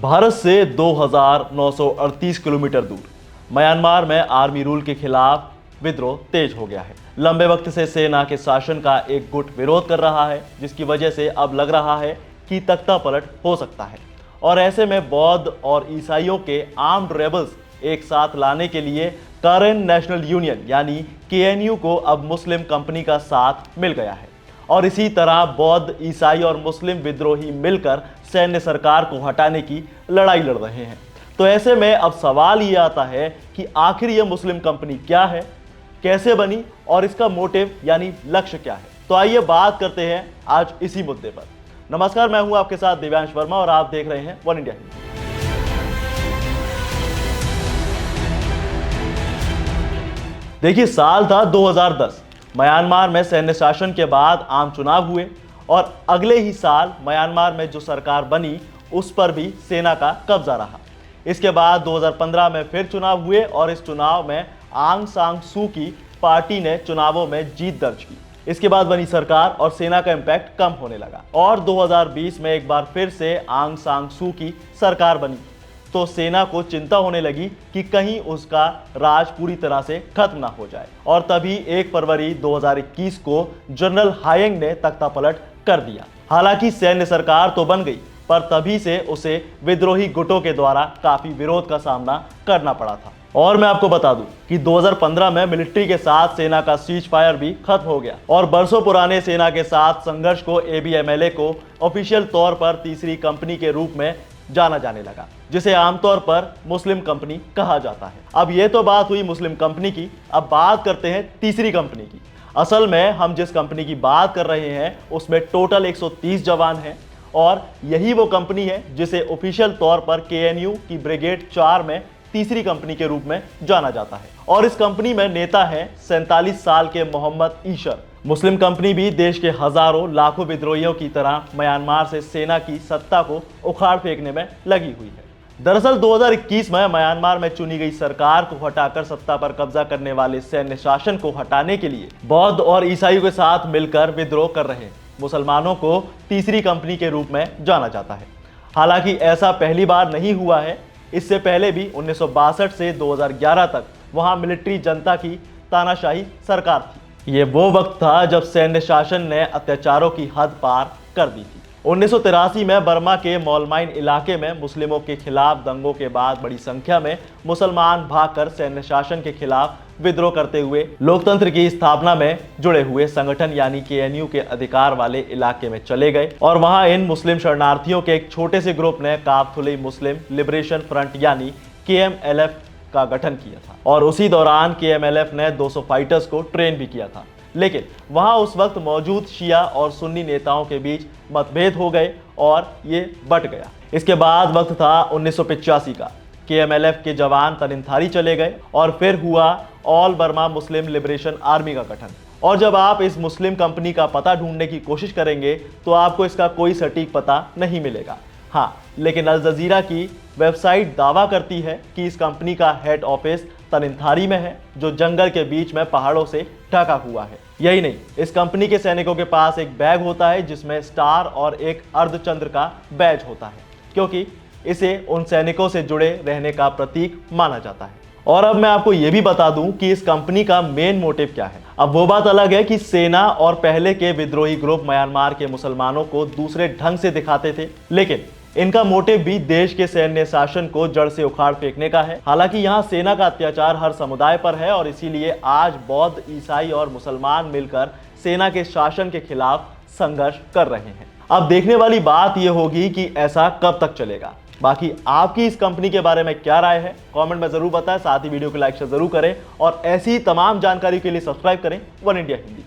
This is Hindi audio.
भारत से 2938 किलोमीटर दूर म्यांमार में आर्मी रूल के खिलाफ विद्रोह तेज हो गया है। लंबे वक्त से सेना के शासन का एक गुट विरोध कर रहा है, जिसकी वजह से अब लग रहा है कि तख्ता पलट हो सकता है। और ऐसे में बौद्ध और ईसाइयों के आर्म्ड रेबल्स एक साथ लाने के लिए करेन नेशनल यूनियन यानी KNU को अब मुस्लिम कंपनी का साथ मिल गया है। और इसी तरह बौद्ध, ईसाई और मुस्लिम विद्रोही मिलकर सैन्य सरकार को हटाने की लड़ाई लड़ रहे हैं। तो ऐसे में अब सवाल ये आता है कि आखिर ये मुस्लिम कंपनी क्या है, कैसे बनी और इसका मोटिव यानी लक्ष्य क्या है। तो आइए बात करते हैं आज इसी मुद्दे पर। नमस्कार, मैं हूं आपके साथ दिव्यांश वर्मा और आप देख रहे हैं वन इंडिया हिंदी। देखिए, साल था 2010। म्यांमार में सैन्य शासन के बाद आम चुनाव हुए और अगले ही साल म्यांमार में जो सरकार बनी उस पर भी सेना का कब्जा रहा। इसके बाद 2015 में फिर चुनाव हुए और इस चुनाव में आंग सांग सू की पार्टी ने चुनावों में जीत दर्ज की। इसके बाद बनी सरकार और सेना का इम्पैक्ट कम होने लगा और 2020 में एक बार फिर से आंग सांग सू की सरकार बनी तो सेना को चिंता होने लगी कि कहीं उसका राज पूरी तरह से खत्म ना हो जाए। और तभी 1 फरवरी 2021 को जनरल हायेंग ने तख्तापलट कर दिया। हालांकि सैन्य सरकार तो बन गई, पर तभी से उसे विद्रोही गुटों के द्वारा काफी विरोध का सामना करना पड़ा था। और मैं आपको बता दूं कि 2015 में मिलिट्री के साथ सेना का सीज फायर भी खत्म हो गया और बरसों पुराने सेना के साथ संघर्ष को ABMLA को ऑफिशियल तौर पर तीसरी कंपनी के रूप में जाना जाने लगा, जिसे आमतौर पर मुस्लिम कंपनी कहा जाता है। अब ये तो बात हुई मुस्लिम कंपनी की, अब बात करते हैं तीसरी कंपनी की। असल में हम जिस कंपनी की बात कर रहे हैं उसमें टोटल 130 जवान हैं और यही वो कंपनी है जिसे ऑफिशियल तौर पर KNU की ब्रिगेड 4 में तीसरी कंपनी के रूप में जाना जाता है। और इस कंपनी में नेता हैं 47 साल के मोहम्मद ईशर। मुस्लिम कंपनी भी देश के हजारों लाखों विद्रोहियों की तरह म्यांमार से सेना की सत्ता को उखाड़ फेंकने में लगी हुई है। दरअसल 2021 में म्यांमार में चुनी गई सरकार को हटाकर सत्ता पर कब्जा करने वाले सैन्य शासन को हटाने के लिए बौद्ध और ईसाइयों के साथ मिलकर विद्रोह कर रहे मुसलमानों को तीसरी कंपनी के रूप में जाना जाता है। हालांकि ऐसा पहली बार नहीं हुआ है। इससे पहले भी 1962 से 2011 तक वहां मिलिट्री जनता की तानाशाही सरकार थी। ये वो वक्त था जब सैन्य शासन ने अत्याचारों की हद पार कर दी थी। 1983 में बर्मा के मोलमाइन इलाके में मुस्लिमों के खिलाफ दंगों के बाद बड़ी संख्या में मुसलमान भागकर सैन्य शासन के खिलाफ विद्रोह करते हुए लोकतंत्र की स्थापना में जुड़े हुए संगठन यानी KNU के अधिकार वाले इलाके में चले गए और वहां इन मुस्लिम शरणार्थियों के एक छोटे से ग्रुप ने काफतुली मुस्लिम लिबरेशन फ्रंट यानी KMLF का गठन किया था। और उसी दौरान KMLF ने 200 फाइटर्स को ट्रेन भी किया था। लेकिन वहां उस वक्त मौजूद शिया और सुन्नी नेताओं के बीच मतभेद हो गए और ये बट गया। इसके बाद वक्त था 1985 का। KMLF के जवान तनिनथारी चले गए और फिर हुआ ऑल बर्मा मुस्लिम लिबरेशन आर्मी का गठन। और जब आप इस मुस्लिम कंपनी का पता ढूंढने की कोशिश करेंगे तो आपको इसका कोई सटीक पता नहीं मिलेगा। हाँ, लेकिन अल जजीरा की वेबसाइट दावा करती है कि इस कंपनी का हेड ऑफिस तनिनथारी में है, जो जंगल के बीच में पहाड़ों से ढका हुआ है। यही नहीं, इस कंपनी के सैनिकों के पास एक बैग होता है जिसमें स्टार और एक अर्धचंद्र का बैज होता है, क्योंकि इसे उन सैनिकों से जुड़े रहने का प्रतीक माना जाता है। और अब मैं आपको यह भी बता दूं कि इस कंपनी का मेन मोटिव क्या है। अब वो बात अलग है कि सेना और पहले के विद्रोही ग्रुप म्यांमार के मुसलमानों को दूसरे ढंग से दिखाते थे, लेकिन इनका मोटिव भी देश के सैन्य शासन को जड़ से उखाड़ फेंकने का है। हालांकि यहाँ सेना का अत्याचार हर समुदाय पर है और इसीलिए आज बौद्ध, ईसाई और मुसलमान मिलकर सेना के शासन के खिलाफ संघर्ष कर रहे हैं। अब देखने वाली बात यह होगी कि ऐसा कब तक चलेगा। बाकी आपकी इस कंपनी के बारे में क्या राय है, कमेंट में जरूर बताएं। साथ ही वीडियो को लाइक शेयर जरूर करें और ऐसी तमाम जानकारी के लिए सब्सक्राइब करें वन इंडिया हिंदी।